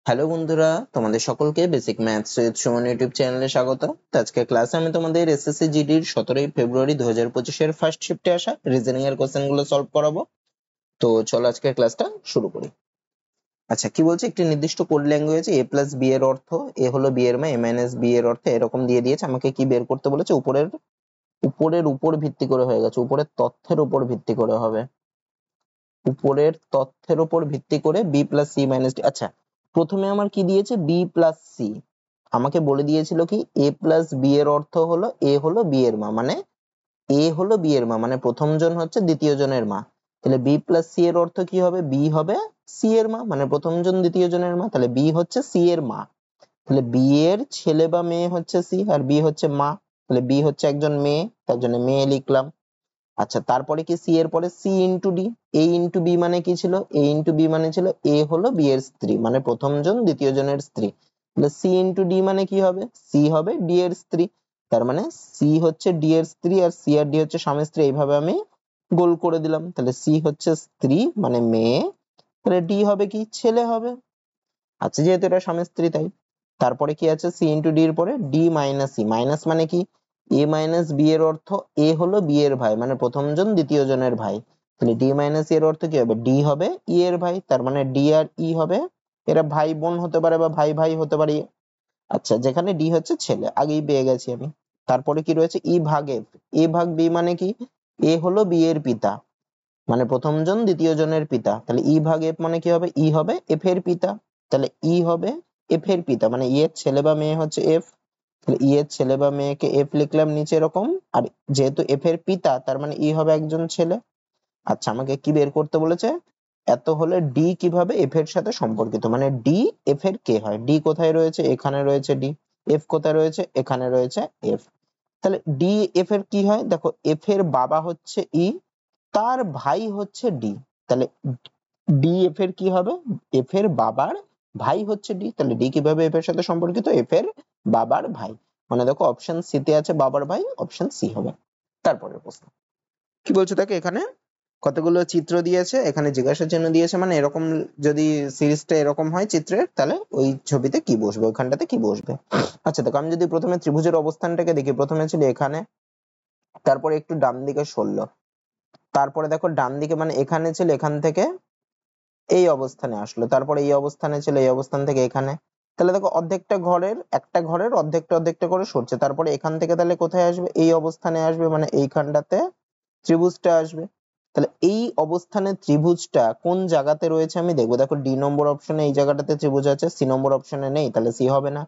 Hello বন্ধুরা, তোমাদের সকলকে basic maths with Suman YouTube চ্যানেলে স্বাগত। তো আজকের ক্লাসে আমি তোমাদের এসএসসি জিডির 17 ফেব্রুয়ারি 2025 ফার্স্ট শিফটে আসা রিজনিং এর কোশ্চেন গুলো সলভ করাবো। তো চলো আজকের ক্লাসটা শুরু করি। আচ্ছা, কি বলছে, একটি নির্দিষ্ট কোড ল্যাঙ্গুয়েজে a প্লাস বি এর অর্থ a হলো b এর মান, a মাইনাস b এর অর্থ এরকম দিয়ে দিয়েছে। আমাকে কি বের করতে বলেছে? উপরের উপর ভিত্তি করে হয়ে গেছে, উপরের তথ্যের উপর ভিত্তি করে হবে, উপরের তথ্যের উপর ভিত্তি করে b plus C minus D. আচ্ছা, প্রথমে আমার কি দিয়েছে? b plus C. আমাকে বলে দিয়েছিল কি a প্লাস বি এর অর্থ হলো a হলো b এর মা, মানে a হলো b এর মা, মানে প্রথম জন হচ্ছে দ্বিতীয় জনের মা। তাহলে b প্লাস সি এর অর্থ কি হবে? b হবে c এর মা, মানে প্রথম জন দ্বিতীয় জনের মা। তাহলে b হচ্ছে c এর মা। তাহলে b এর ছেলে বা মেয়ে হচ্ছে c, আর b হচ্ছে মা। তাহলে b হচ্ছে একজন মেয়ে, তার জন্য মেয়ে লিখলাম। আচ্ছা, তারপরে কি? সি এর পরে সি ইন্টু ডি। এ ইন্টু বি মানে কি ছিল? এ ইন্টু বি মানে ছিল এ হলো বি এর স্ত্রী, মানে প্রথম জন দ্বিতীয় জনের স্ত্রী। তাহলে সি ইন্টু ডি মানে কি হবে? সি হবে ডি এর স্ত্রী। তার মানে সি হচ্ছে ডি এর স্ত্রী, আর সি আর ডি হচ্ছে স্বামী স্ত্রী। এইভাবে আমি গোল করে দিলাম। তাহলে সি হচ্ছে স্ত্রী মানে মেয়ে, তাহলে ডি হবে কি? ছেলে হবে। আচ্ছা, যেহেতু এটা স্বামী স্ত্রী তাই। তারপরে কি আছে? সি ইন্টু ডি এর পরে ডি মাইনাস সি। মাইনাস মানে কি? এ মাইনাস বি এর অর্থ এ হলো বি এর ভাই, মানে প্রথম জন দ্বিতীয় জনের ভাই। তাহলে ডি মাইনাস এর অর্থ কি হবে? ডি হবে ই এর ভাই, তার মানে ডি আর ই হবে, এরা ভাই বোন হতে পারে বা ভাই ভাই হতে পারে। আচ্ছা, যেখানে ডি হচ্ছে ছেলে, আগেই পেয়ে গেছি আমি। তারপরে কি রয়েছে? ই ভাগ এফ। এ ভাগ বি মানে কি? এ হলো বি এর পিতা, মানে প্রথম জন দ্বিতীয় জনের পিতা। তাহলে ই ভাগ এফ মানে কি হবে? ই হবে এফ এর পিতা। তাহলে ই হবে এফ এর পিতা, মানে ই এর ছেলে বা মেয়ে হচ্ছে এফ। তাহলে ই এর ছেলে বা মেয়েকে এফ লিখলাম নিচে এরকম। আর যেহেতু এফ এর পিতা, তার মানে ই হবে একজন ছেলে। আচ্ছা, আমাকে কি বের করতে বলেছে? এত হলে ডি কিভাবে এফ এর সাথে সম্পর্কিত, মানে ডি এফ এর কে হয়। ডি কোথায় রয়েছে? এখানে রয়েছে ডি। এফ কোথায় রয়েছে? এখানে রয়েছে এফ। তাহলে ডি এফ এর কি হয়? দেখো, এফ এর বাবা হচ্ছে ই, তার ভাই হচ্ছে ডি। তাহলে ডি এফ এর কি হবে? এফ এর বাবার ভাই হচ্ছে ডি। তাহলে ডি কিভাবে এফ এর সাথে সম্পর্কিত? এফ এর বাবার ভাই। মানে দেখো, অপশন সি তে আছে বাবার ভাই, অপশন সি হবে। তারপরের প্রশ্ন কি বলছে? দেখো, এখানে কতগুলো চিত্র দিয়েছে, এখানে জিজ্ঞাসা চিহ্ন দিয়েছে, মানে এরকম যদি সিরিজটা এরকম হয় চিত্রের, তাহলে ওই ছবিতে কি বসবে, ওইখানটাতে কি বসবে। আচ্ছা দেখো, আমি যদি প্রথমে ত্রিভুজের অবস্থানটাকে দেখি, প্রথমে ছিল এখানে, তারপরে একটু ডান দিকে সরলো, তারপরে দেখো ডান দিকে মানে এখানে ছিল, এখান থেকে এই অবস্থানে আসলো, তারপরে এই অবস্থানে ছিল, এই অবস্থান থেকে এখানে। তাহলে দেখো, অর্ধেকটা ঘরের, একটা ঘরের অর্ধেকটা অর্ধেকটা করে সরছে। তারপরে এখান থেকে তাহলে কোথায় আসবে? এই অবস্থানে আসবে, মানে এইখানটাতে ত্রিভুজটা আসবে। তাহলে এই অবস্থানে ত্রিভুজটা কোন জায়গাতে রয়েছে আমি দেখবো। দেখো, ডি নম্বর অপশনে এই জায়গাটাতে ত্রিভুজ আছে, সি নম্বর অপশনে নেই, তাহলে সি হবে না।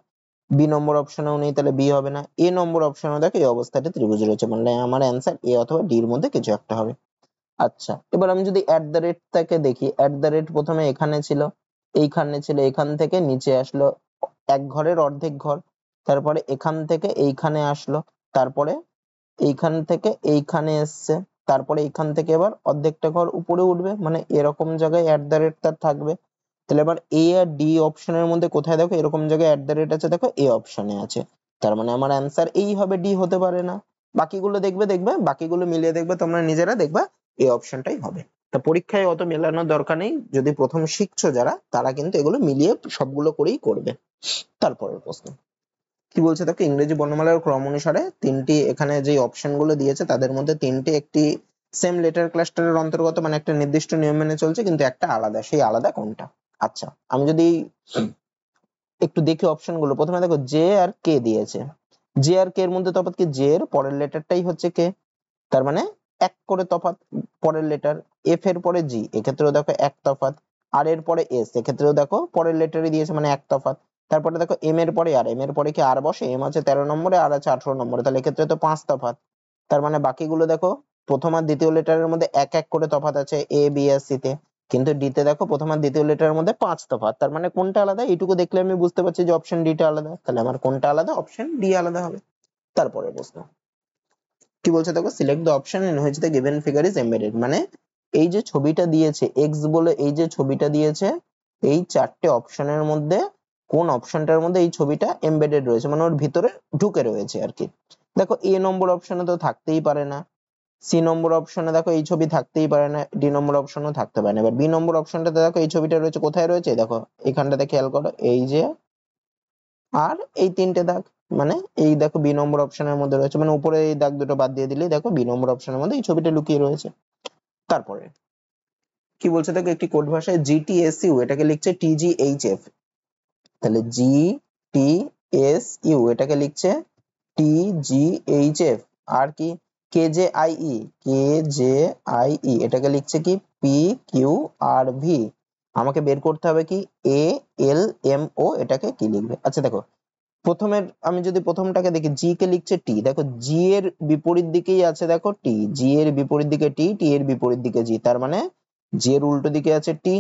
বি নম্বর অপশনেও নেই, তাহলে বি হবে না। এ নম্বর অপশনেও দেখো এই অবস্থাতে ত্রিভুজ রয়েছে, মানে আমার অ্যান্সার এ অথবা ডি এর মধ্যে কিছু একটা হবে। আচ্ছা, এবার আমি যদি অ্যাট দ্য রেট টাকে দেখি, অ্যাট দ্য রেট প্রথমে এখানে ছিল, এইখানে ছিল, এখান থেকে নিচে আসলো, এক ঘরের অর্ধেক ঘর। তারপরে এখান থেকে এইখানে আসলো, তারপরে এইখান থেকে এইখানে এসছে, তারপরে এইখান থেকে এবার অর্ধেকটা ঘর উপরে উঠবে, মানে এরকম জায়গায় অ্যাট দ্য রেট তার থাকবে। তাহলে এবার এ আর ডি অপশনের মধ্যে কোথায় দেখো এরকম জায়গায় অ্যাট দ্য রেট আছে, দেখো এ অপশনে আছে। তার মানে আমার অ্যান্সার এই হবে, ডি হতে পারে না। বাকিগুলো দেখবে, বাকিগুলো মিলিয়ে দেখবে, তোমরা নিজেরা দেখবা এই অপশনটাই হবে। তা পরীক্ষায় অত মেলানোর দরকার নেই, যদি প্রথম শিখছো যারা, তারা কিন্তু এগুলো মিলিয়ে সবগুলো করেই করবে। তারপরের প্রশ্ন কি বলছে দেখো, ইংরেজি বর্ণমালার ক্রম অনুসারে তিনটি, এখানে যে অপশন গুলো দিয়েছে তাদের মধ্যে তিনটি একটি সেম লেটার ক্লাস্টারের অন্তর্গত, মানে একটা নির্দিষ্ট নিয়ম মেনে চলছে, কিন্তু একটা আলাদা। সেই আলাদা কোনটা? আচ্ছা, আমি যদি একটু দেখি অপশন গুলো, প্রথমে দেখো জে আর কে দিয়েছে। জে আর কে এর মধ্যে তফাৎ কি? জে এর পরের লেটারটাই হচ্ছে কে, তার মানে এক করে তফাৎ পরের লেটার। এফ এর পরে জি, এক্ষেত্রেও দেখো এক তফাৎ। আর এর পরে এস, এক্ষেত্রেও দেখো পরের লেটারই দিয়েছে, মানে এক তফাৎ। তারপরে দেখো এম এর পরে আর, এম এর পরে কি আর বসে? এম আছে 13 নম্বরে, আর আছে 18 নম্বরে, তাহলে এক্ষেত্রে তো 5 তফাৎ। তার মানে বাকিগুলো দেখো, প্রথম আর দ্বিতীয় লেটারের মধ্যে এক এক করে তফাৎ আছে এ বি আর সি তে, কিন্তু ডি তে দেখো প্রথম আর দ্বিতীয় লেটারের মধ্যে 5 তফাৎ। তার মানে কোনটা আলাদা? এইটুকু দেখলে আমি বুঝতে পারছি যে অপশন ডি টা আলাদা। তাহলে আমার কোনটা আলাদা? অপশন ডি আলাদা হবে। তারপরে প্রশ্ন কি বলছে দেখো, select the option in which the given figure is embedded. মানে এই যে ছবিটা দিয়েছে এক্স বলে, এই যে ছবিটা দিয়েছে, এই চারটে অপশনের মধ্যে কোন অপশনটার মধ্যে এই ছবিটা এমবেডেড রয়েছে, মানে ওর ভিতরে ঢুকে রয়েছে আর কি। দেখো, এ নম্বর অপশনে তো থাকতেই পারে না, সি নম্বর অপশনে দেখো এই ছবি থাকতেই পারে না, ডি নম্বর অপশনও থাকতে পারে না। এবার বি নম্বর অপশনটাতে দেখো এই ছবিটা রয়েছে, কোথায় রয়েছে দেখো এখানটাতে খেয়াল করো, এই যে আর এই তিনটে দাগ, মানে এই দেখো বি নম্বর অপশনের মধ্যে রয়েছে, মানে উপরে এই দাগ দুটো বাদ দিয়ে দিলেই দেখো বি নম্বর অপশনের মধ্যে এই ছবিটা লুকিয়ে রয়েছে। তারপরে কি বলছে দেখো, একটি কোড ভাষায় জিটিএসইউ এটাকে লিখছে টিজিএইচএফ, তাহলে জিটিএসইউ এটাকে লিখছে টিজিএইচএফ। আর কি কেজেআইই, কেজেআইই এটাকে লিখছে কি পিকিউআরভি। আমাকে বের করতে হবে কি এএলএমও এটাকে কি লিখবে। আচ্ছা দেখো প্রথমের আমি যদি প্রথমটাকে দেখি, জি কে লিখছে টি, দেখো জি এর বিপরীত দিকেই আছে দেখো টি, জি এর বিপরীত দিকে টি, টি এর বিপরীত দিকে জি, তার মানে জি এর উল্টো দিকে আছে টি।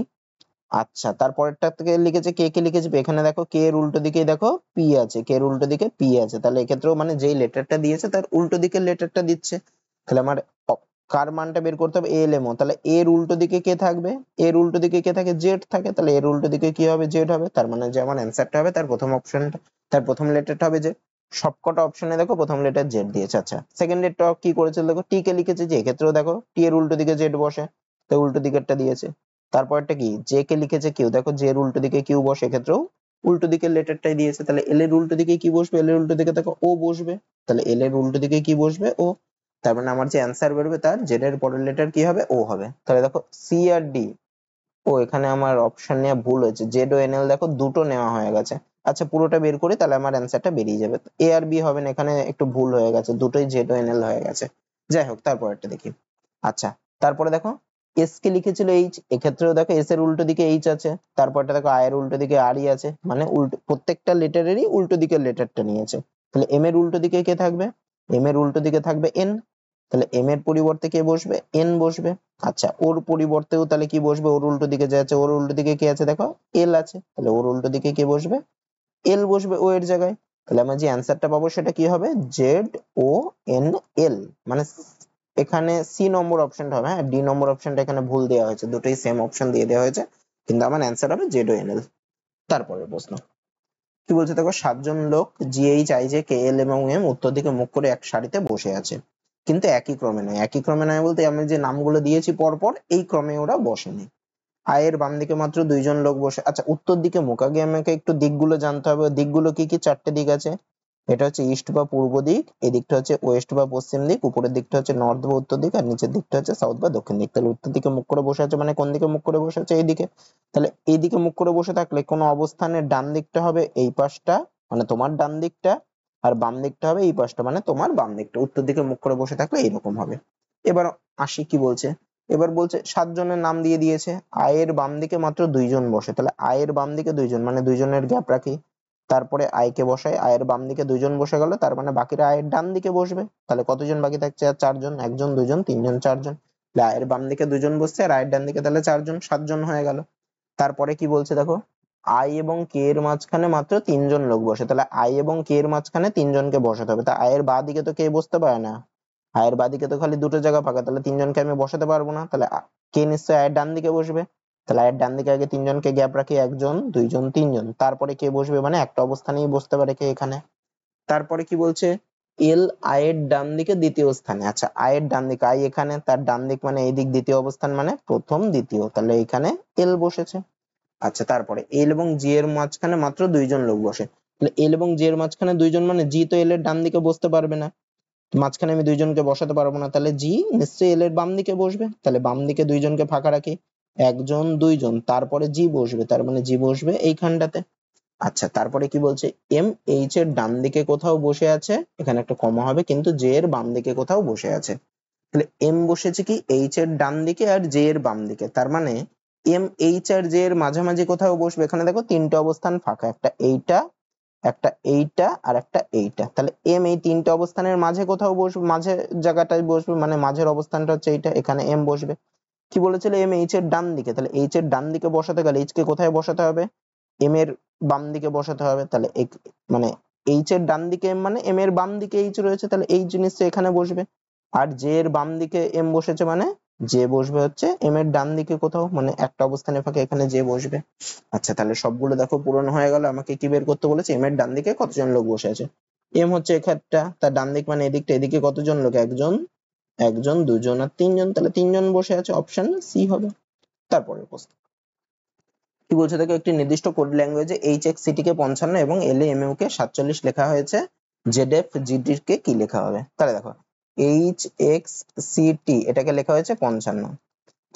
আচ্ছা তারপরেরটা থেকে লিখেছে কে, কে লিখেছে পি, এখানে দেখো কে এর উল্টো দিকে দেখো পি আছে, কে এর উল্টো দিকে পি আছে, তাহলে এক্ষেত্রেও মানে যেই লেটারটা দিয়েছে তার উল্টো দিকের লেটারটা দিচ্ছে। তাহলে আমার কার মানটা বের করতে হবে এলএমও, তাহলে এর উল্টো দিকে কে থাকবে, এর উল্টো দিকে কে থাকে জেড থাকে, তাহলে এর উল্টো দিকে কি হবে জেড হবে, তার মানে যে আমার অ্যান্সারটা হবে তার প্রথম অপশনটা, তার প্রথম লেটারটা হবে যে, সবকটা অপশনে দেখো প্রথম লেটার জেড দিয়েছে। আচ্ছা সেকেন্ড লেটার কি করেছে দেখো টি কে লিখেছে, যে এক্ষেত্রেও দেখো টি এর উল্টো দিকে জেড বসে, তাই উল্টো দিকেরটা দিয়েছে। তারপরটা কি জে কে লিখেছে কিউ, দেখো জে এর উল্টো দিকে কিউ বসে, এক্ষেত্রেও উল্টো দিকের লেটারটাই দিয়েছে, তাহলে এল এর উল্টো দিকে কি বসবে, এল এর উল্টো দিকে দেখো ও বসবে, তাহলে এল এর উল্টো দিকে কি বসবে ও, তার মানে আমার যে অ্যান্সার বেরোবে তার জেড এর পরের লেটার কি হবে ও হবে। তাহলে দেখো সি আর ডি, ও এখানে আমার অপশন নেওয়া ভুল হয়েছে, জেড ও এনএল দেখো দুটো নেওয়া হয়ে গেছে। আচ্ছা পুরোটা বের করি তাহলে আমার অ্যান্সারটা বেরিয়ে যাবে, এ আর বি হবে না, এখানে একটু ভুল হয়ে গেছে, দুটোই জেড ও এনএল হয়ে গেছে। যাই হোক তারপরেরটা দেখি। আচ্ছা তারপরে দেখো এস কে লিখেছিল এইচ, এক্ষেত্রেও দেখো এস এর উল্টো দিকে এইচ আছে, তারপরটা দেখো আই এর উল্টো দিকে আর ই আছে, মানে উল্টো প্রত্যেকটা লেটারেরই উল্টো দিকের লেটারটা নিয়েছে। তাহলে এম এর উল্টো দিকে কে থাকবে, এম এর উল্টো দিকে থাকবে এন, তাহলে এম এর পরিবর্তে কে বসবে এন বসবে। আচ্ছা ওর পরিবর্তেও তাহলে কি বসবে, ওর উল্টো দিকে যে আছে ওর উল্টো দিকে কে আছে দেখো এল আছে, তাহলে ওর উল্টো দিকে কে বসবে এল বসবে ও এর জায়গায়। তাহলে আমরা যে অ্যান্সারটা পাবো সেটা কি হবে জেড ও এন এল, মানে এখানে সি নম্বর অপশনটা হবে, হ্যাঁ ডি নম্বর অপশনটা এখানে ভুল দেওয়া হয়েছে, দুটোই সেম অপশন দিয়ে দেওয়া হয়েছে, কিন্তু আমার অ্যান্সার হবে জেড ও এন এল। তারপরের প্রশ্ন কি বলছে দেখো, 7জন লোক জিএইচ আইজে কে এল এবং এম উত্তর দিকে মুখ করে এক সারিতে বসে আছে, কিন্তু একই ক্রমে নয়, একই ক্রমে নয় বলতে আমি যে নামগুলো দিয়েছি পরপর এই ক্রমে ওরা বসেনি। আয়ের বাম দিকে মাত্র 2জন লোক বসে, আচ্ছা উত্তর দিকে মুখ, আগে আমাকে একটু দিকগুলো জানতে হবে, দিকগুলো কি কি, 4টে দিক আছে, এটা হচ্ছে ইস্ট বা পূর্ব দিক, এই দিকটা হচ্ছে ওয়েস্ট বা পশ্চিম দিক, উপরের দিকটা হচ্ছে নর্থ বা উত্তর দিক, আর নিচের দিকটা হচ্ছে সাউথ বা দক্ষিণ দিক। তাহলে উত্তর দিকে মুখ করে বসে আছে মানে কোন দিকে মুখ করে বসে আছে এইদিকে, তাহলে এইদিকে মুখ করে বসে থাকলে কোন অবস্থানের ডান দিকটা হবে এই পাশটা মানে তোমার ডান দিকটা, আর বাম দিকটা হবে এই পাশটা মানে তোমার বাম দিকটা, উত্তর দিকে মুখ করে বসে থাকলে এইরকম হবে। এবার আসি কি বলছে, এবার বলছে 7জনের নাম দিয়ে দিয়েছে, আয়ের বাম দিকে মাত্র 2জন বসে, তাহলে আয়ের বাম দিকে 2জন মানে 2জনের গ্যাপ রাখি, তারপরে আয়কে বসাই, আয়ের বাম দিকে 2জন বসে গেল, তার মানে বাকিরা আয়ের ডান দিকে বসবে, তাহলে কতজন বাকি থাকছে আর 4জন, 1জন 2জন 3জন 4জন, তাহলে আয়ের বাম দিকে 2জন বসছে আর আয়ের ডান দিকে তাহলে 4জন, 7জন হয়ে গেল। তারপরে কি বলছে দেখো, আই এবং কে এর মাঝখানে মাত্র 3জন লোক বসে, তাহলে আই এবং কে এর মাঝখানে 3জনকে বসাতে হবে, তা আয়ের বাঁ দিকে তো কে বসতে পারে না, আয়ের বাঁ দিকে তো খালি দুটো জায়গা ফাঁকা, তাহলে 3জনকে আমি বসাতে পারবো না, তাহলে কে নিশ্চয়ই আয়ের ডান দিকে বসবে, তাহলে আয়ের ডান দিকে আগে 3জনকে গ্যাপ রাখি, 1জন 2জন 3জন, তারপরে কে বসবে মানে একটা অবস্থানেই বসতে পারে কে এখানে। তারপরে কি বলছে, এল আয়ের ডান দিকে দ্বিতীয় স্থানে, আচ্ছা আয়ের ডান দিকে আই এখানে, তার ডান দিক মানে এই দিক দ্বিতীয় অবস্থান মানে প্রথম দ্বিতীয়, তাহলে এখানে এল বসেছে। আচ্ছা তারপরে এল এবং জি এর মাঝখানে মাত্র 2জন লোক বসে, তাহলে এল এবং জি এর মাঝখানে 2জন মানে জি তো এল এর ডান দিকে বসতে পারবে না, মাঝখানে আমি 2জনকে বসাতে পারবো না, তাহলে জি নিশ্চয়ই এল এর বাম দিকে বসবে, তাহলে বাম দিকে 2জনকে ফাঁকা রাখি, 1জন 2জন, তারপরে জি বসবে, তার মানে জি বসবে এইখানটাতে। আচ্ছা তারপরে কি বলছে, এম এইচ এর ডান দিকে কোথাও বসে আছে, এখানে একটা কমা হবে, কিন্তু জে এর বাম দিকে কোথাও বসে আছে, তাহলে এম বসেছে কি এইচ এর ডান দিকে আর জে এর বাম দিকে, তার মানে এম এইচ আর জে এর মাঝামাঝি কোথাও বসবে, এখানে দেখো তিনটে অবস্থান ফাঁকা, একটা এইটা একটা এইটা আর একটা এইটা, তাহলে এম এই তিনটে অবস্থানের মাঝে কোথাও বসবে, মাঝে জায়গাটায় বসবে, মানে মাঝের অবস্থানটা হচ্ছে এইটা, এখানে এম বসবে। কি বলেছিল এম এইচ এর ডান দিকে, তাহলে এইচ এর ডান দিকে বসাতে গেলে এইচ কে কোথায় বসাতে হবে, এম এর বাম দিকে বসাতে হবে, তাহলে মানে এইচ এর ডান দিকে এম মানে এম এর বাম দিকে এইচ রয়েছে, তাহলে এই জিনিসটা এখানে বসবে, আর জে এর বাম দিকে এম বসেছে মানে জে বসবে হচ্ছে এম এর ডান দিকে কোথাও, মানে একটা অবস্থানে ফাঁকা এখানে জে বসবে। আচ্ছা তাহলে সবগুলো দেখো পূরণ হয়ে গেল, আমাকে কি বের করতে বলেছে, এম এর ডান দিকে কতজন লোক বসে আছে, এম হচ্ছে এখানটা, তার ডান দিক মানে এদিকটা, এদিকে কতজন লোক 1জন একজন, দুজন আর তিনজন, তাহলে তিনজন বসে আছে, অপশন সি হবে। তারপরের প্রশ্ন কি বলছে দেখো, একটি নির্দিষ্ট কোড ল্যাঙ্গুয়েজে HXCT কে 55 এবং LAMU কে 47 লেখা হয়েছে, ZFGD কে কি লেখা হবে? তাহলে দেখো HXCT এটাকে লেখা হয়েছে 55।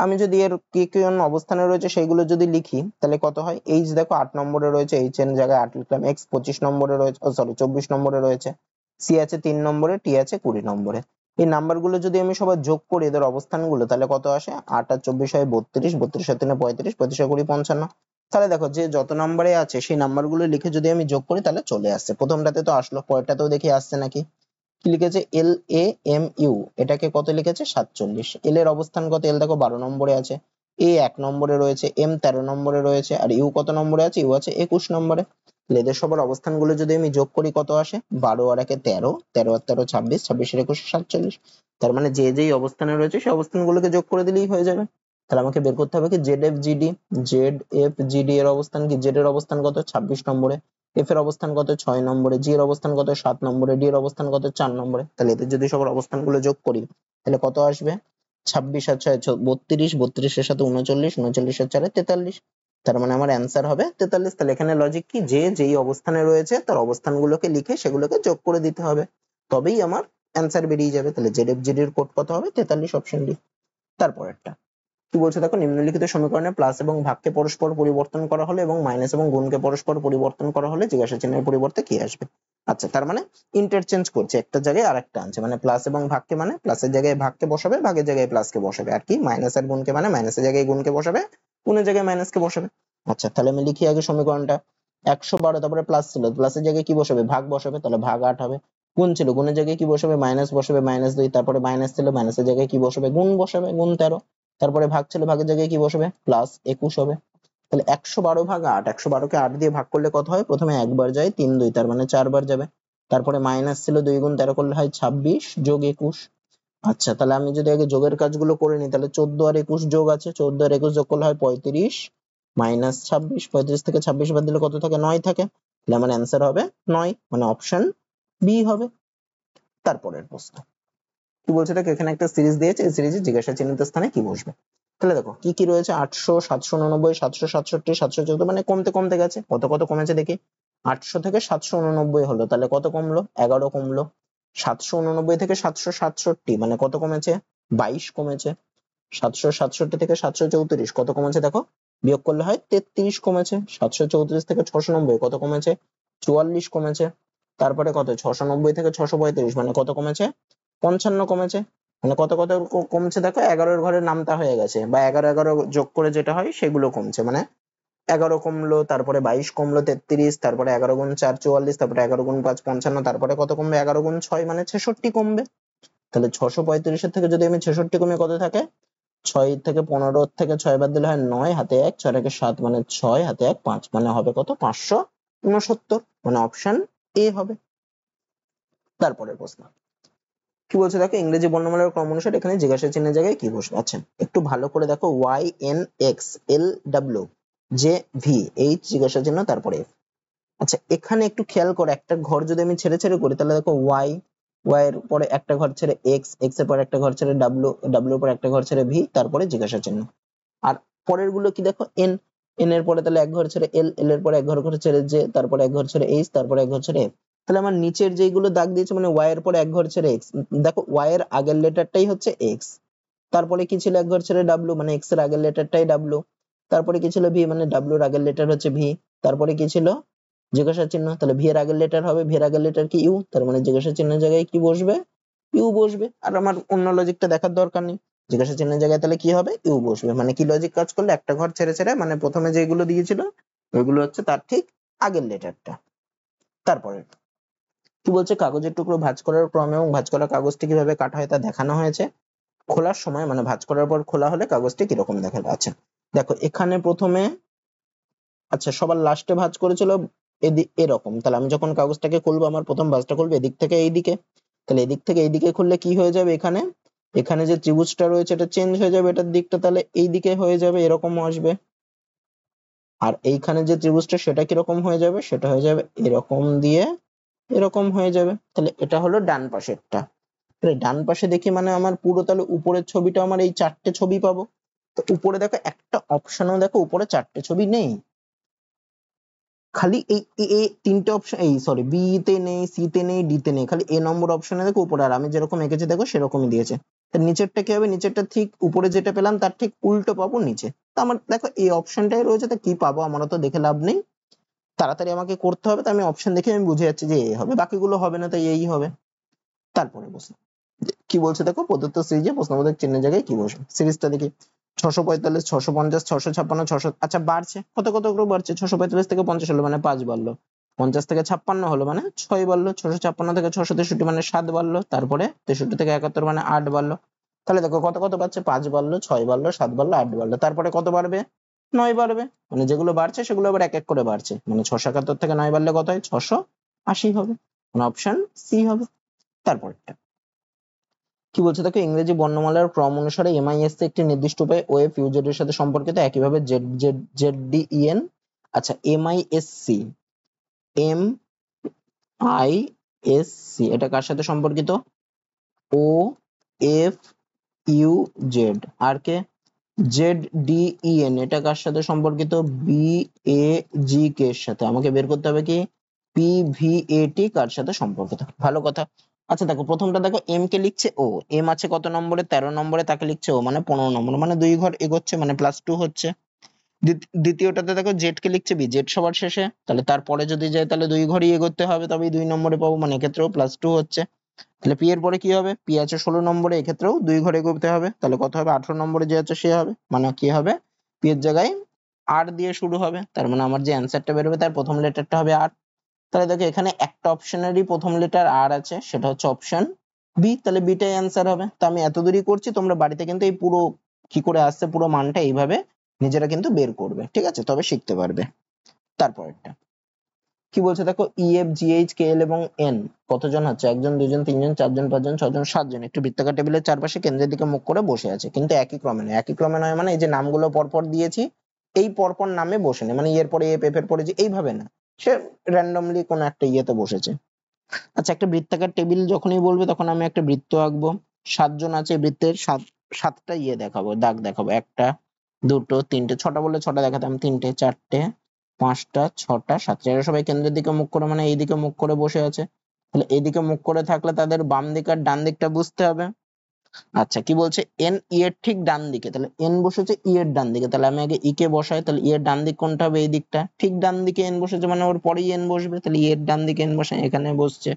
আমি যদি এর কি কোন অবস্থানে রয়েছে সেইগুলো যদি লিখি তাহলে কত হয়? H দেখো 8 নম্বরে রয়েছে, H এর জায়গায় 8 লিখলাম। X 25 নম্বরে রয়েছে, সরি 24 নম্বরে রয়েছে। C আছে 3 নম্বরে, T আছে 20 নম্বরে। এই নাম্বারগুলো যদি আমি সবার যোগ করি এদের অবস্থানগুলো, তাহলে কত আসে? 8 আর 24 হয় 32, 32 আর 3 35, 35 আর 20 55। তাহলে দেখো যে যত নম্বরে আছে সেই নাম্বারগুলো লিখে যদি আমি যোগ করি তাহলে চলে আসছে। প্রথমটাতে তো আসলো, পরেরটাতেও দেখি আসছে নাকি। কি লিখেছে? LAMU, এটাকে কত লিখেছে? 47। এল এর অবস্থান কত? এল দেখো 12 নম্বরে আছে, এ 1 নম্বরে রয়েছে, এম 13 নম্বরে রয়েছে, আর ইউ কত নম্বরে আছে? ইউ আছে 21 নম্বরে। তাহলে এদের সবার অবস্থানগুলো যদি আমি যোগ করি কত আসে? 12 আর 1 এ 13, 13 আর 13 26, 26 আর 21 47। তার মানে যে যেই অবস্থানে রয়েছে সেই অবস্থানগুলোকে যোগ করে দিলেই হয়ে যাবে। তাহলে আমাকে বের করতে হবে কি ZFGD। ZFGD এর অবস্থান কি? জেড এর অবস্থান কত? 26 নম্বরে। এফ এর অবস্থান কত? 6 নম্বরে। জি এর অবস্থান কত? 7 নম্বরে। ডি এর অবস্থান কত? 4 নম্বরে। তাহলে এদের যদি সবার অবস্থানগুলো যোগ করি তাহলে কত আসবে? 26 আর 6 32, 32 এর সাথে 39, 39 আর 4 43। তার মানে আমার অ্যান্সার হবে 43। তাহলে এখানে লজিক কি? যে যেই অবস্থানে রয়েছে তার অবস্থানগুলোকে লিখে সেগুলোকে যোগ করে দিতে হবে, তবেই আমার অ্যান্সার বেরিয়ে যাবে। তাহলে ZFGD এর কোড কত হবে? 43, অপশন ডি। তারপরেরটা কি বলছে দেখো, নিম্নলিখিত সমীকরণে প্লাস এবং ভাগকে পরস্পর পরিবর্তন করা হলে এবং মাইনাস এবং গুণকে পরস্পর পরিবর্তন করা হলে জিজ্ঞাসা চিহ্নের পরিবর্তে কি আসবে? আচ্ছা, তার মানে ইন্টারচেঞ্জ করছে, একটা জায়গায় আরেকটা আনছে। মানে প্লাস এবং ভাগকে মানে প্লাসের জায়গায় ভাগকে বসাবে, ভাগের জায়গায় প্লাসকে বসাবে, আর কি মাইনাস আর গুণকে মানে মাইনাসের জায়গায় গুণকে বসাবে, গুণের জায়গায় মাইনাসকে বসাবে। আচ্ছা, তাহলে আমি লিখি আগে সমীকরণটা। 112, তারপরে প্লাস ছিল, প্লাসের জায়গায় কি বসাবে? ভাগ বসাবে, তাহলে ভাগ 8 হবে। গুণ ছিল, গুণের জায়গায় কি বসাবে? মাইনাস বসাবে, -2। তারপরে মাইনাস ছিল, মাইনাসের জায়গায় কি বসাবে? গুণ বসাবে, গুণ 13। তারপরে ভাগ ছিল, ভাগের জায়গায় কি বসবে? প্লাস 21 হবে। তাহলে 112 ভাগ 8, 112 কে 8 দিয়ে ভাগ করলে কত হয়? প্রথমে একবার যায় 3 2, তার মানে 4 বার যাবে। তারপরে মাইনাস ছিল, 2 গুণ 13 করলে হয় 26 যোগ 21। আচ্ছা, তাহলে আমি যদি আগে যোগের কাজগুলো করে নিই তাহলে 14 আর 21 যোগ আছে, 14 আর 21 যোগ করলে হয় 35 মাইনাস 26। 35 থেকে 26 বাদ দিলে কত থাকে? 9 থাকে। তাহলে আমার অ্যান্সার হবে 9, মানে অপশন বি হবে। তারপরের প্রশ্ন কি বলছে দেখো, এখানে একটা সিরিজ দিয়েছে, এই সিরিজে জিজ্ঞাসা চিহ্নিত স্থানে কি বসবে? তাহলে দেখো কি কি রয়েছে? 800, 789, 767, 714, মানে কমতে কমতে গেছে। কত কত কমেছে দেখি। 800 থেকে 789 হলো, তাহলে কত কমলো? 11 কমলো। 789 থেকে 767, মানে কত কমেছে? 22 কমেছে। 767 থেকে 734 কত কমেছে দেখো, বিয়োগ করলে হয় 33 কমেছে। 734 থেকে 690 কত কমেছে? 44 কমেছে। তারপরে কত? 690 থেকে 635, মানে কত কমেছে? 55 কমেছে। মানে কত কত কমছে দেখো, 11 এর ঘরে নামতা হয়ে গেছে, বা 11 11 যোগ করে যেটা হয় সেগুলো কমছে। মানে 11 কমলো, তারপরে 22 কমলো, 33, তারপরে 11 গুণ 4 44, তারপরে 11 গুণ 5 55, তারপরে কত কমবে? 11 গুণ 6 মানে 66 কমবে। তাহলে 635 এর থেকে যদি আমি 66 কমে কত থাকে? 6 থেকে 15 থেকে 6 বাদ দিলে হয় 9, হাতে 1, 6 থেকে 7 মানে 6, হাতে 1 5, মানে হবে কত? 569, মানে অপশন এ হবে। তারপরে প্রশ্ন কি বলছে দেখো, ইংরেজি বর্ণমালার ক্রম অনুসারে এখানে জিজ্ঞাসা চিহ্নের জায়গায় কি বসবে? আচ্ছা, একটু ভালো করে দেখো, YNXLW JV জিজ্ঞাসা চিহ্ন, তারপরে F। আচ্ছা, এখানে একটু খেয়াল করে, একটা ঘর যদি আমি ছেড়ে ছেড়ে করি তাহলে দেখো Y এর পরে একটা ঘর ছেড়ে X এর পরে একটা ঘর ছেড়ে W এর পরে একটা ঘর ছেড়ে V, তারপরে জিজ্ঞাসা চিহ্ন। আর পরের গুলো কি দেখো, N এর পরে তাহলে এক ঘর ছেড়ে L এর পরে এক ঘর ছেড়ে J, তারপরে এক ঘর ছেড়ে H, তারপরে এক ঘর ছেড়ে F। তাহলে আমার নিচের যেগুলো দাগ দিয়েছে মানে Y এর পরে এক ঘর ছেড়ে X, দেখো Y এর আগের লেটারটাই হচ্ছে X। তারপরে কি ছিল? এক ঘর ছেড়ে W, মানে X এর আগের লেটারটাই W। তারপরে কি ছিল? V, মানে W এর আগের লেটার হচ্ছে V। তারপরে কি ছিল? জিজ্ঞাসা চিহ্ন, তাহলে V এর আগের লেটার হবে, V এর আগের লেটার কি? U, তার মানে জিজ্ঞাসা চিহ্নের জায়গায় কি বসবে? U বসবে। আর আমার অন্য লজিকটা দেখার দরকার নেই, জিজ্ঞাসা চিহ্নের জায়গায় তাহলে কি হবে? ইউ বসবে। মানে কি লজিক কাজ করলে? একটা ঘর ছেড়ে ছেড়ে, মানে প্রথমে যেগুলো দিয়েছিল ওইগুলো হচ্ছে তার ঠিক আগের লেটারটা। তারপরে কি বলছে, কাগজের টুকরো ভাঁজ করার ক্রম এবং ভাঁজ করা কাগজটি কিভাবে কাটা হয় তা দেখানো হয়েছে। খোলার সময়, মানে ভাঁজ করার পর খোলা হলে কাগজটি কিরকম দেখাবে। আচ্ছা দেখো, এখানে প্রথমে, আচ্ছা সবার লাস্টে ভাঁজ করেছিল এরকম, তাহলে আমি যখন কাগজটাকে খুলবো আমার প্রথম ভাঁজটা খুলবে এদিক থেকে এইদিকে। তাহলে এদিক থেকে এইদিকে খুললে কি হয়ে যাবে? এখানে এখানে যে ত্রিভুজটা রয়েছে এটা চেঞ্জ হয়ে যাবে, এটার দিকটা তাহলে এই দিকে হয়ে যাবে, এরকম আসবে। আর এইখানে যে ত্রিভুজটা সেটা কিরকম হয়ে যাবে? সেটা হয়ে যাবে এরকম দিয়ে এরকম হয়ে যাবে। তাহলে এটা হলো ডান পাশেরটা। তাহলে ডান পাশে দেখি মানে আমার পুরো তাহলে উপরের ছবিটা আমার এই চারটে ছবি পাবো। তো উপরে দেখো একটা অপশনও দেখো উপরে চারটে ছবি নেই, খালি এই এ তিনটে অপশন, এই সরি বি তে নেই, সি তে নেই, ডি তে নেই, খালি এ নম্বর অপশনে দেখো উপরে, আর আমি যেরকম এঁকেছি দেখো সেরকমই দিয়েছে। তো নিচেরটা কি হবে, নিচেরটা ঠিক উপরে যেটা পেলাম তার ঠিক উল্টো পাবো নিচে। তো আমার দেখো এই অপশনটাই রয়েছে, তো কি পাবো আমারও তো দেখে লাভ নেই, তাড়াতাড়ি আমাকে করতে হবে। তো আমি অপশন দেখে আমি বুঝে যাচ্ছি যে এ হবে, বাকিগুলো হবে না, তাই এই হবে। তারপরে বসে কি বলছে দেখো, প্রদত্ত সিরিজে প্রশ্নবোধক চিহ্নের জায়গায় কি বসবে। সিরিজটা দেখি 645, 650, 656, 600, আচ্ছা বাড়ছে, কত কত করে বাড়ছে, 645 থেকে 50 হলো মানে 5 বাড়লো, 50 থেকে 56 হলো মানে 6 বাড়লো, 656 থেকে 663 মানে 7 বাড়লো, তারপরে 63 থেকে 71 মানে 8 বাড়লো। তাহলে দেখো কত কত বাড়ছে, 5 বাড়লো, 6 বাড়লো, 7 বাড়লো, 8 বাড়লো, তারপরে কত বাড়বে, 9 বাড়বে। মানে যেগুলো বাড়ছে সেগুলো আবার এক এক করে বাড়ছে, মানে 671 থেকে 9 বাড়লে কত হয়, 680 হবে, মানে অপশন সি হবে। তারপরটা কি বলছে দেখো, ইংরেজি বর্ণমালার ক্রম অনুসারে এমআইএসসি একটি নির্দিষ্ট উপায়ে ওয়েভ ইউজেড এর সাথে সম্পর্কিত, একইভাবে Z Z Z D EN. আচ্ছা MISC, M I S C এটা কার সাথে সম্পর্কিত, ও এফ ইউ জেড, আর কে জেড ডি ইএন এটা কার সাথে সম্পর্কিত, বি এ জি কে এর সাথে। আমাকে বের করতে হবে কি পি ভি এ টি কার সাথে সম্পর্কিত। ভালো কথা। আচ্ছা দেখো প্রথমটা দেখো, এম কে লিখছে ও, এম আছে কত নম্বরে, 13 নম্বরে, তাকে লিখছে ও মানে 15 নম্বর, মানে 2 ঘর এগোচ্ছে মানে +2 হচ্ছে। দ্বিতীয়টাতে দেখো জেড কে লিখছে বি, জেড সবার শেষে, তাহলে তারপরে যদি যায় তাহলে 2 ঘরই এগোতে হবে, তবেই 2 নম্বরে পাবো, মানে এক্ষেত্রেও +2 হচ্ছে। তাহলে পি এর পরে কি হবে, পি আছে 16 নম্বরে, এক্ষেত্রেও 2 ঘরে এগোতে হবে, তাহলে কত হবে, 18 নম্বরে যে আছে সে হবে, মানে কি হবে পি এর জায়গায় আর দিয়ে শুরু হবে, তার মানে আমার যে অ্যান্সারটা বেরোবে তার প্রথম লেটারটা হবে আর। তাহলে দেখো এখানে একটা অপশনেরই প্রথম লেটার আর আছে, সেটা হচ্ছে অপশন বি, তাহলে বিটাই অ্যান্সার হবে। তো আমি এত দূরই করছি, তোমরা বাড়িতে কিন্তু এই পুরো কি করে আসছে পুরো মানটা এইভাবে নিজেরা কিন্তু বের করবে, ঠিক আছে, তবে শিখতে পারবে। তারপরেরটা কি বলছে দেখো, E F G H K এল এবং এন কতজন হচ্ছে, 1 জন 2 জন 3 জন 4 জন 5 জন 6 জন 7 জন, একটি বৃত্তাকার টেবিলের চারপাশে কেন্দ্রের দিকে মুখ করে বসে আছে, কিন্তু একই ক্রমে নয়। একই ক্রমে নয় মানে এই যে নামগুলো পরপর দিয়েছি এই পরপর নামে বসে নেই, মানে এর পরে এফ, এফ এর পরে যে এইভাবে না, সে র্যান্ডমলি কোন একটা ইয়েতে বসেছে। আচ্ছা একটা বৃত্তাকার টেবিল যখনই বলবে তখন আমি একটা বৃত্ত আঁকবো, 7 জন আছে বৃত্তের, সাতটা ইয়ে দেখাবো, দাগ দেখাবো, একটা দুটো তিনটে, ছটা বললে ছটা দেখাতাম, তিনটে চারটে পাঁচটা ছটা সাতটা, এরা সবাই কেন্দ্রের দিকে মুখ করে মানে এইদিকে মুখ করে বসে আছে। তাহলে এইদিকে মুখ করে থাকলে তাদের বাম দিক আর ডান দিকটা বুঝতে হবে। আচ্ছা কি বলছে, এন ই এর ঠিক ডান দিকে, তাহলে এন বসেছে ই এর ডান দিকে, তাহলে আমি আগে ই কে বসাই, তাহলে ই এর ডান দিক কোনটা হবে, এই দিকটা, ঠিক ডান দিকে এন বসেছে মানে ওর পরেই এন বসবে, তাহলে ই এর ডান দিকে এন বসে এখানে বসছে।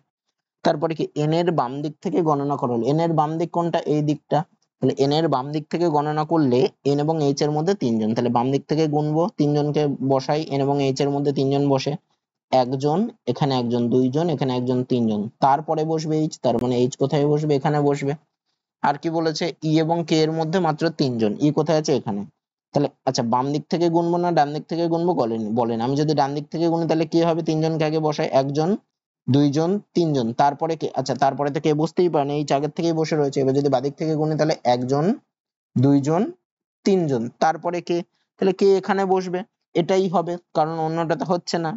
তারপরে কি এন এর বাম দিক থেকে গণনা করা হলো, এন এর বাম দিক কোনটা, এই দিকটা, তাহলে এন এর বাম দিক থেকে গণনা করলে এন এবং এইচ এর মধ্যে 3 জন, তাহলে বাম দিক থেকে গুনবো, 3 জনকে বসাই, এন এবং এইচ এর মধ্যে 3 জন বসে, একজন এখানে, একজন, 2 জন এখানে, একজন, 3 জন, তারপরে বসবে এইচ, তার মানে এইচ কোথায় বসবে, এখানে বসবে। আর কি বলেছে, ই এবং কে এর মধ্যে মাত্র 3 জন, ই কোথায় আছে, এখানে। তাহলে আচ্ছা বাম দিক থেকে গুনবো না ডান দিক থেকে গুনবো বলেন বলেন, আমি যদি ডান দিক থেকে গুনি তাহলে কি হবে, 3 জনকে আগে বসাই, একজন 2 জন 3 জন, তারপরে কে, আচ্ছা তারপরে তো কে বুঝতেই পারেন, এই আগের থেকেই বসে রয়েছে, এবার যদি বাদিক থেকে গুনি তাহলে 1 জন 2 জন 3 জন, তারপরে কে, তাহলে কে এখানে বসবে, এটাই হবে কারণ অন্যটাতে হচ্ছে না।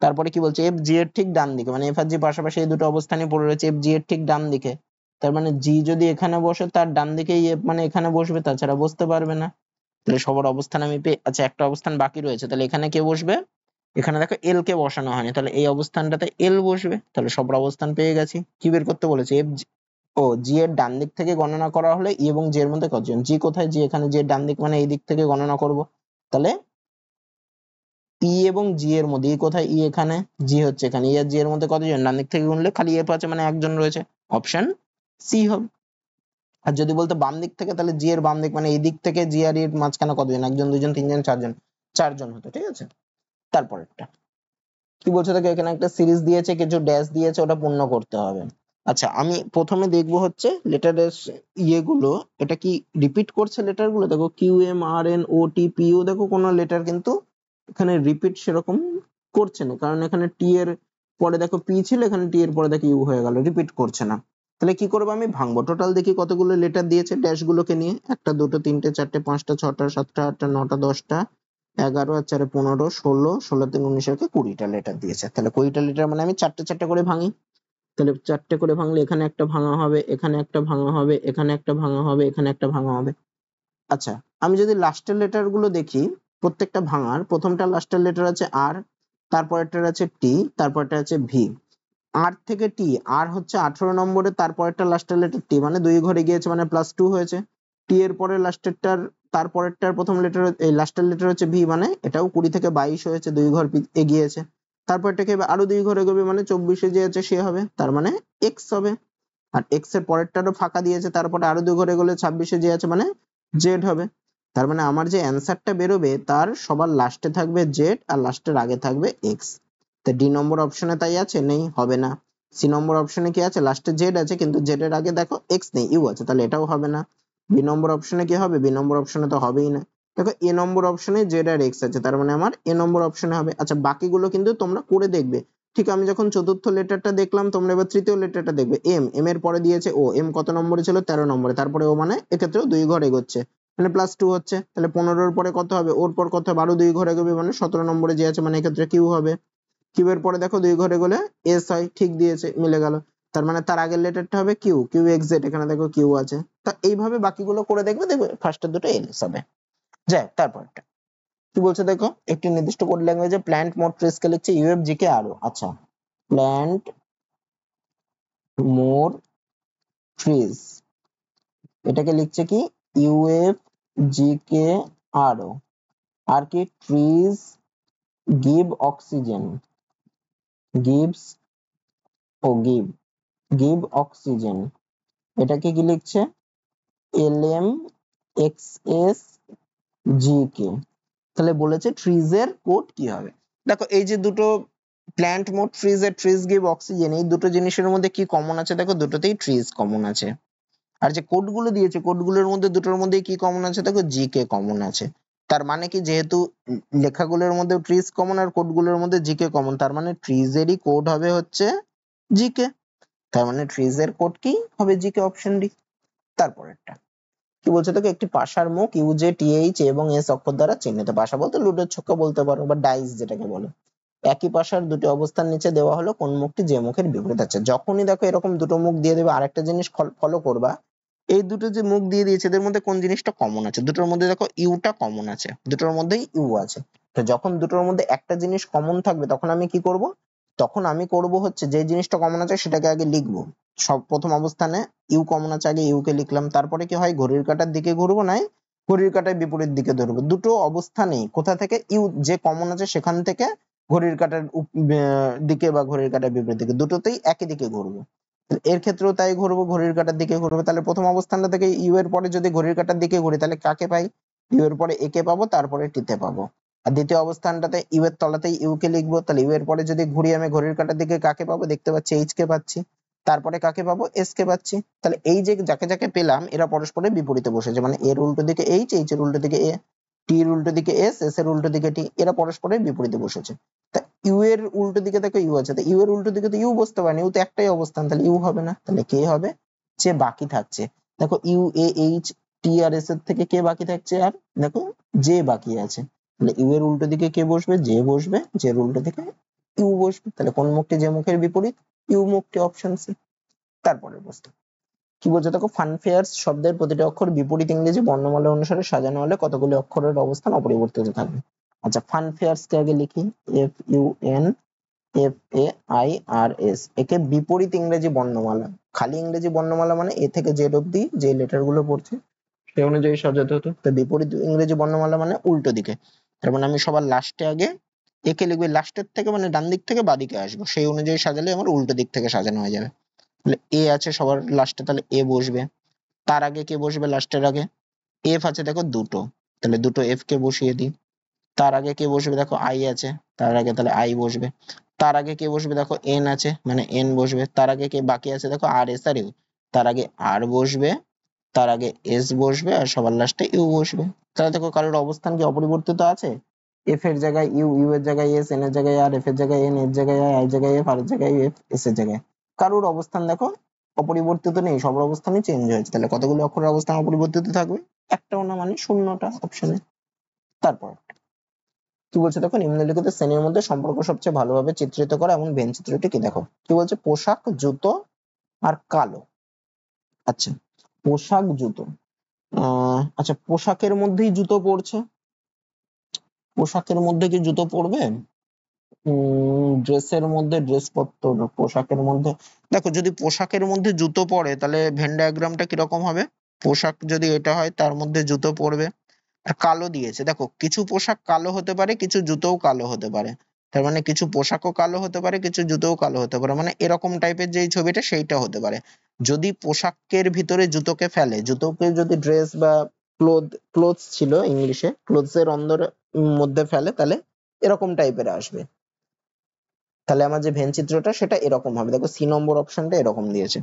তারপরে কি বলছে, এফ জি এর ঠিক ডান দিকে, মানে এফ আর জি পাশাপাশি এই দুটো অবস্থানে পড়ে রয়েছে, এফ জি এর ঠিক ডান দিকে, তার মানে জি যদি এখানে বসে তার ডান দিকেই এফ মানে এখানে বসবে, তাছাড়া বসতে পারবে না। তাহলে সবার অবস্থান আমি পেয়ে, আচ্ছা একটা অবস্থান বাকি রয়েছে, তাহলে এখানে কে বসবে, এখানে দেখো এল কে বসানো হয়নি, তাহলে এই অবস্থানটাতে এল বসবে, তাহলে সবার অবস্থান পেয়ে গেছি। কি বের করতে বলেছে, এফ ও জি এর ডান দিক থেকে গণনা করা হলে ই এবং জি এর মধ্যে কতজন, জি কোথায়, জি এখানে, জি এর ডান দিক মানে এই দিক থেকে গণনা করব, তাহলে ই এবং জি এর মধ্যে, ই কোথায়, ই এখানে, জি হচ্ছে এখানে, ই আর জি এর মধ্যে কতজন, ডান দিক থেকে গুনলে খালি এফ আছে মানে একজন রয়েছে, অপশন সি হবে। আর যদি বলতো বাম দিক থেকে, তাহলে জি এর বাম দিক মানে এই দিক থেকে জি আর এর মাঝখানে কতজন, 1 জন 2 জন 3 জন 4 জন, 4 জন হতো, ঠিক আছে। তারপরেরটা কি বলছে দেখো, এখানে একটা সিরিজ দিয়েছে, কিছু ড্যাশ দিয়েছে, ওটা পূর্ণ করতে হবে। আচ্ছা আমি প্রথমে দেখবো হচ্ছে লেটারের ইয়েগুলো, এটা কি রিপিট করছে লেটার গুলো, দেখো Q M R N O T P ও, দেখো কোনো লেটার কিন্তু এখানে রিপিট সেরকম করছে না, কারণ এখানে টি এর পরে দেখো পি ছিল, এখানে টি এর পরে দেখো ইউ হয়ে গেল, রিপিট করছে না। তাহলে কি করবো, আমি ভাঙবো, টোটাল দেখি কতগুলো লেটার দিয়েছে ড্যাশ গুলোকে নিয়ে, একটা দুটো তিনটে চারটে পাঁচটা ছটা সাতটা আটটা নটা 10টা 11 আর 4 15 16 16 3 19 20টা লেটার দিয়েছে, তাহলে 20টা লেটার মানে আমি চারটে চারটে করে ভাঙি। তাহলে চারটে করে ভাঙলে এখানে একটা ভাঙা হবে, এখানে একটা ভাঙা হবে, এখানে একটা ভাঙা হবে, এখানে একটা ভাঙা হবে। আচ্ছা, আমি যদি লাস্টের লেটার গুলো দেখি, প্রত্যেকটা ভাঙার প্রথমটা লাস্টের লেটার আছে আর, তারপরেরটা আছে টি, তারপরটা আছে ভি। আর থেকে টি, আর হচ্ছে 18 নম্বরে, তারপরেরটা লাস্টের লেটার টি, মানে দুই ঘরে গিয়েছে, মানে +2 হয়েছে। টি এর পরে লাস্টেরটার, তারপরেরটার প্রথম লেটার, এই লাস্টের লেটার হচ্ছে ভি, মানে এটাও 20 থেকে 22 হয়েছে, দুই ঘর এগিয়েছে। তারপরটাকে আরো দুই ঘর এগোবে, মানে 24-এ যে আছে সে হবে, তার মানে এক্স হবে। আর এক্স এর পরেরটারও ফাঁকা দিয়েছে, তারপরে আরো দুই ঘর এগোলে 26-এ যে আছে, মানে জেড হবে। তার মানে আমার যে অ্যান্সারটা বেরোবে তার সবার লাস্টে থাকবে জেড আর লাস্টের আগে থাকবে এক্স। তো ডি নম্বর অপশনে তাই আছে, নেই, হবে না। সি নম্বর অপশনে কি আছে, লাস্টে জেড আছে কিন্তু জেড এর আগে দেখো এক্স নেই, ইউ আছে, তাহলে এটাও হবে না। বি নম্বর অপশনে কি হবে, বি নম্বর অপশনে তো হবেই না। দেখো এ নম্বর অপশনে জেড আর এক্স আছে, তার মানে আমার এ নম্বর অপশনে হবে। আচ্ছা, বাকিগুলো কিন্তু তোমরা করে দেখবে। ঠিক আমি যখন চতুর্থ লেটারটা দেখলাম, তোমরা এবার তৃতীয় লেটারটা দেখবে। এম, এম এর পরে দিয়েছে ও, এম কত নম্বরে ছিল, 13 নম্বরে, তারপরে ও, মানে এক্ষেত্রেও দুই ঘর এগোচ্ছে, মানে +2 হচ্ছে। তাহলে 15-এর পরে কত হবে, ওর পর কত হবে, আরো দুই ঘর এগোবে, মানে 17 নম্বরে যে আছে, মানে এক্ষেত্রে কিউ হবে। কিউ এর পরে দেখো দুই ঘরে গেলে এস হয়, ঠিক দিয়েছে, মিলে গেল। তার মানে তার আগের লেটারটা হবে কিউ, কিউ এক্সজেড, এখানে দেখো কিউ আছে। তা এইভাবে বাকিগুলো করে দেখবে, দেখবে ফার্স্টের দুটো এলএস হবে। যাই হোক, তারপরটা কি বলছে দেখো, একটি নির্দিষ্ট কোড ল্যাঙ্গুয়েজে প্ল্যান্ট মোড ট্রেস কে লিখছে ইউএফজি কে আরো। আচ্ছা, প্ল্যান্ট মোর ট্রিজ, এটাকে লিখছে কি ইউএফজি কে আরো। আর কি, ট্রিজ গিভ অক্সিজেন, গিভস, ও গিভ, গিভ অক্সিজেন, এটাকে কি লিখছে এলএম এক্সএস জি কে। তাহলে বলেছে ট্রিজ এর কোড কি হবে। দেখো এই যে দুটো প্ল্যান্ট মোড ট্রিজ এর ট্রিজ গিভ অক্সিজেন, এই দুটো জিনিসের মধ্যে কি কমন আছে, দেখো দুটোতেই ট্রিজ কমন আছে। আর যে কোডগুলো দিয়েছে, কোডগুলোর মধ্যে দুটোর মধ্যে কি কমন আছে, দেখো জি কে কমন আছে। তার মানে কি, যেহেতু লেখাগুলোর মধ্যে ট্রিজ কমন আর কোডগুলোর মধ্যে জি কে কমন, তার মানে ট্রিজ এরই কোড হবে হচ্ছে জি কে। তার মানে ট্রিজ এর কোড কি হবে, জি কে, অপশন ডি। তারপরেরটা কি বলছে দেখো, একটি পাশার মুখ ইউজে টিএইচ এবং এস অক্ষর দ্বারা চিহ্নিত। পাশা বলতে লুডোর ছক্কা বলতে পারো, বা ডাইস যেটাকে বলে। একই পাশার দুটি অবস্থান নিচে দেওয়া হলো, কোন মুখটি যে মুখের বিপরীত আছে। যখনই দেখো এরকম দুটো মুখ দিয়ে দেবে, আরেকটা জিনিস ফলো করবা, এই দুটো যে মুখ দিয়ে দিয়েছে এদের মধ্যে কোন জিনিসটা কমন আছে। দুটোর মধ্যে দেখো ইউটা কমন আছে, দুটোর মধ্যেই ইউ আছে। তো যখন দুটোর মধ্যে একটা জিনিস কমন থাকবে, তখন আমি কি করব, তখন আমি করব হচ্ছে যে জিনিসটা কমন আছে সেটাকে আগে লিখবো। সব প্রথম অবস্থানে ইউ কমন আছে, আগে ইউ কে লিখলাম, তারপরে কি হয়, ঘড়ির কাঁটার দিকে ঘুরবো, নাই ঘড়ির কাঁটার বিপরীত দিকে ধরবো। দুটো অবস্থানেই কোথা থেকে ইউ যে কমন আছে সেখান থেকে ঘড়ির কাঁটার দিকে বা ঘড়ির কাঁটার বিপরীত দিকে, দুটোতেই একই দিকে ঘুরবো। এর ক্ষেত্রেও তাই ঘুরবো, ঘড়ির কাঁটার দিকে ঘুরবো। তাহলে প্রথম অবস্থানটা থেকে ইউ এর পরে যদি ঘড়ির কাঁটার দিকে ঘুরি, তাহলে কাকে পাই, ইউ এর পরে এ কে পাবো, তারপরে টি তে পাবো। আর দ্বিতীয় অবস্থানটাতে ইউ এর তলাতেই ইউ কে লিখবো, তাহলে ইউ এর পরে যদি ঘুরি আমি ঘড়ির কাঁটার দিকে, কাকে পাবো, দেখতে পাচ্ছি এইচ কে পাচ্ছি, তারপরে কাকে পাবো, এস কে পাচ্ছি। তাহলে এই যে যাকে যাকে পেলাম এরা পরস্পরের বিপরীতে বসেছে, মানে এর উল্টো দিকে এইচ, এইচ এর উল্টো দিকে এ, টি এর উল্টো দিকে এস, এস এর উল্টো দিকে টি, এরা পরস্পরের বিপরীতে বসেছে। তা ইউ এর উল্টো দিকে দেখো ইউ আছে, তো ইউ এর উল্টো দিকে তো ইউ বসতে পারেনি, ইউ তো একটাই অবস্থান, তাহলে ইউ হবে না। তাহলে কে হবে, যে বাকি থাকছে। দেখো U A H T R S এর থেকে কে বাকি থাকছে, আর দেখো জে বাকি আছে। তাহলে ইউ এর উল্টো দিকে কে বসবে, জে বসবে, জে এর উল্টো দিকে ইউ বসবে। তাহলে কোন মুখটি যে মুখের বিপরীত, ইউ মুখটি, অপশন সি। তারপরের প্রশ্ন কি বলছে দেখো, ফানফেয়ার্স শব্দের প্রতিটি অক্ষর বিপরীত ইংরেজি বর্ণমালা অনুসারে সাজানো হলে কতগুলি অক্ষরের অবস্থান অপরিবর্তিত থাকবে। আচ্ছা, ফানফেয়ার্স কে আগে লিখি, F U N F A I R S, একে বিপরীত ইংরেজি বর্ণমালা। খালি ইংরেজি বর্ণমালা মানে এ থেকে জেড অব্দি যে লেটার গুলো পড়ছে সেই অনুযায়ী সাজাতে হতো। তো বিপরীত ইংরেজি বর্ণমালা মানে উল্টো দিকে। তার মানে আমি সবার লাস্টে আগে একে লিখবো, লাস্টের থেকে মানে ডান দিক থেকে বাদিকে আসবো, সেই অনুযায়ী সাজালে আমার উল্টো দিক থেকে সাজানো হয়ে যাবে। তাহলে এ আছে সবার লাস্টে, তাহলে এ বসবে। তার আগে কে বসবে, লাস্টের আগে এফ আছে দেখো দুটো, তাহলে দুটো এফ কে বসিয়ে দিই। তার আগে কে বসবে, দেখো আই আছে, তার আগে তাহলে আই বসবে। তার আগে কে বসবে, দেখো এন আছে, মানে এন বসবে। তার আগে কে বাকি আছে, দেখো আর এস আর ইউ, তার আগে আর বসবে, তার আগে এস বসবে, আর সবার লাস্টে ইউ বসবে। তাহলে দেখো কারোর অবস্থান কি অপরিবর্তিত আছে, এফ এর জায়গায় ইউ, ইউ এর জায়গায় এস, এন এর জায়গায় আর, এফ এর জায়গায় এন, এর জায়গায় আই, জায়গায় এফ, আর এর জায়গায় এফ, এস এর জায়গায়। কারোর অবস্থান দেখো অপরিবর্তিত নেই, সবার অবস্থানই চেঞ্জ হয়েছে। তাহলে কতগুলো অক্ষরের অবস্থান অপরিবর্তিত থাকবে, একটাও না, মানে শূন্যটা, অপশনে। তারপর কি বলছে দেখো, নিম্নলিখিত শ্রেণীর মধ্যে সম্পর্ক সবচেয়ে ভালোভাবে চিত্রিত করা এবং ভেন চিত্রটি কি দেখো। কি বলছে, পোশাক, জুতো আর কালো। আচ্ছা, পোশাক জুতো, আচ্ছা পোশাকের মধ্যেই জুতো পড়ছে, পোশাকের মধ্যে কি জুতো পড়বে? ড্রেসের মধ্যে ড্রেস পরতো না, পোশাকের মধ্যে দেখো যদি পোশাকের মধ্যে জুতো পড়ে তাহলে ভেন ডায়াগ্রামটা কিরকম হবে? পোশাক যদি এটা হয় তার মধ্যে জুতো পড়বে। আর কালো দিয়েছে, দেখো কিছু পোশাক কালো হতে পারে, কিছু জুতোও কালো হতে পারে। তার মানে কিছু পোশাকও কালো হতে পারে, কিছু জুতোও কালো হতে পারে, মানে এরকম টাইপের যেই ছবিটা সেইটা হতে পারে। যদি পোশাকের ভিতরে জুতোকে ফেলে, জুতোকে যদি ড্রেস বা ক্লোথস ছিল ইংলিশে, ক্লোথস এর মধ্যে ফেলে তাহলে এরকম টাইপের আসবে। তাহলে আমার যে ভেন চিত্রটা সেটা এরকম হবে। দেখো সি নম্বর অপশনটা এরকম দিয়েছে,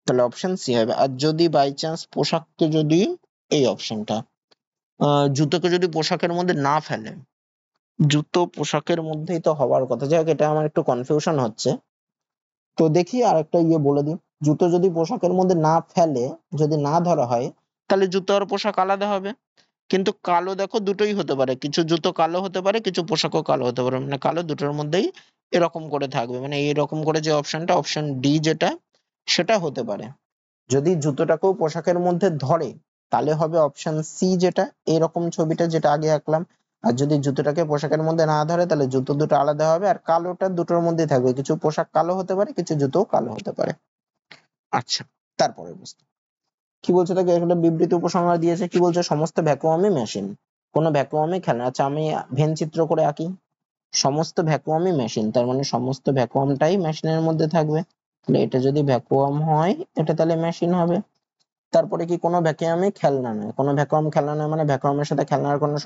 তাহলে অপশন সি হবে। আর যদি বাই চান্স পোশাককে যদি, এই অপশনটা, জুতোকে যদি পোশাকের মধ্যে না ফেলে, জুতো পোশাকের মধ্যেই তো হওয়ার কথা, যাই হোক এটা আমার একটু কনফিউশন হচ্ছে। তো দেখি আর একটা বলে দিই, জুতো যদি পোশাকের মধ্যে না ফেলে, যদি না ধরা হয়, তাহলে জুতো আর পোশাক আলাদা হবে। কিন্তু কালো দেখো দুটোই হতে পারে, কিছু জুতো কালো হতে পারে, কিছু পোশাকও কালো হতে পারে, মানে কালো দুটোর মধ্যেই এরকম করে থাকবে, মানে এরকম করে যে অপশনটা, অপশন ডি যেটা, সেটা হতে পারে। যদি জুতোটাকেও পোশাকের মধ্যে ধরে তাহলে হবে অপশন সি, যেটা এরকম ছবিটা যেটা আগে আঁকলাম। আর যদি জুতোটাকে পোশাকের মধ্যে না ধরে তাহলে জুতো দুটো আলাদা হবে, আর কালোটা দুটোর মধ্যে থাকবে, কিছু পোশাক কালো হতে পারে, কিছু জুতো কালো হতে পারে। আচ্ছা, তারপরে বুঝতে কি বলছে, তাকে একটা বিবৃতি উপসংহার দিয়েছে। কি বলছে, সমস্ত ভ্যাকুয়ামই মেশিন, কোনো ভ্যাকুয়ামই খেলে না। আচ্ছা আমি ভেন চিত্র করে আঁকি, সমস্ত ভ্যাকুয়ামই মেশিন, তার মানে সমস্ত ভ্যাকুয়ামটাই মেশিনের মধ্যে থাকবে। তাহলে এটা যদি ভ্যাকুয়াম হয় এটা তাহলে মেশিন হবে। তারপরে কি, কোনো ভ্যাকুয়ামই খেলনা নয়, কোনো ভ্যাকুয়াম খেলনা নয় মানে ভ্যাকুয়ামের সাথে খেলনার কোনো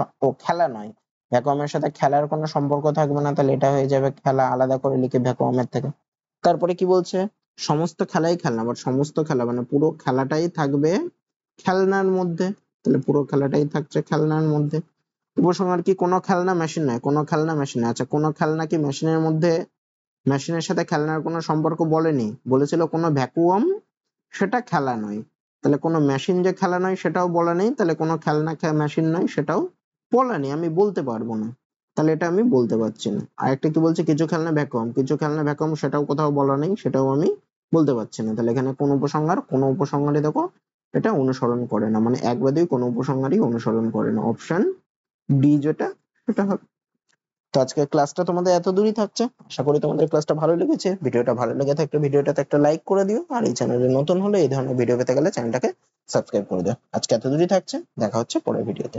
খেলা নয়, ভ্যাকুয়ামের সাথে খেলার কোনো সম্পর্ক থাকবে না, তাহলে এটা হয়ে যাবে খেলা, আলাদা করে লিখে ভ্যাকুয়ামের থেকে। তারপরে কি বলছে, সমস্ত খেলাই খেলনা, বাট সমস্ত খেলা মানে পুরো খেলাটাই থাকবে খেলনার মধ্যে, তাহলে পুরো খেলাটাই থাকছে খেলনার মধ্যে। উপসংহার কি, কোনো খেলনা মেশিন নয়, কোনো খেলনা মেশিন নয়। আচ্ছা কোনো খেলনা কি মেশিনের মধ্যে, মেশিনের সাথে খেলনার কোনো সম্পর্ক বলেনি, বলেছিল কোনো ভ্যাকুয়াম সেটা খেলা নয়। তাহলে কোনো মেশিন যে খেলা নয় সেটাও বলা নেই, তাহলে কোনো খেলনা মেশিন নয় সেটাও বলা নেই, আমি বলতে পারবো না, তাহলে এটা আমি বলতে পারছি না। আর একটা কি বলছে, কিছু খেলনা ভ্যাকুয়াম, কিছু খেলনা ভ্যাকুয়াম সেটাও কোথাও বলা নেই, সেটাও আমি বলতে পারছি না। তাহলে এখানে কোন উপসংহার, কোন উপসংহারে দেখো এটা অনুসরণ করে না, মানে এক বাদেই কোনো উপসংহারই অনুসরণ করে না, অপশন ডি যেটা সেটা হবে। তো আজকের ক্লাসটা তোমাদের এত দূরই থাকছে, আশা করি তোমাদের ক্লাসটা ভালো লেগেছে। ভিডিওটা ভালো লেগে থাকলে ভিডিওটাতে একটা লাইক করে দিও, আর এই চ্যানেলে নতুন হলে এই ধরনের ভিডিও পেতে গেলে চ্যানেলটাকে সাবস্ক্রাইব করে দিও। আজকে এত দূরই থাকছে, দেখা হচ্ছে পরের ভিডিওতে।